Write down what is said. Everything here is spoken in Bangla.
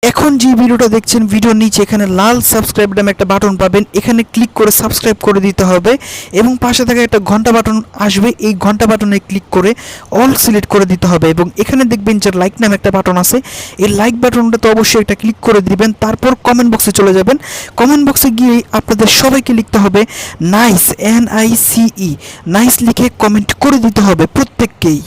এখন যে ভিডিওটা দেখছেন ভিডিওর নিচে এখানে লাল সাবস্ক্রাইব নামে একটা বাটন পাবেন, এখানে ক্লিক করে সাবস্ক্রাইব করে দিতে হবে এবং পাশে থাকা একটা ঘন্টা বাটন আসবে, এই ঘন্টা বাটনে ক্লিক করে অল সিলেক্ট করে দিতে হবে এবং এখানে দেখবেন যে লাইক নামে একটা বাটন আছে, এই লাইক বাটনটা তো অবশ্যই একটা ক্লিক করে দিবেন। তারপর কমেন্ট বক্সে চলে যাবেন, কমেন্ট বক্সে গিয়ে আপনাদের সবাইকে লিখতে হবে নাইস, NICE, নাইস লিখে কমেন্ট করে দিতে হবে প্রত্যেককেই।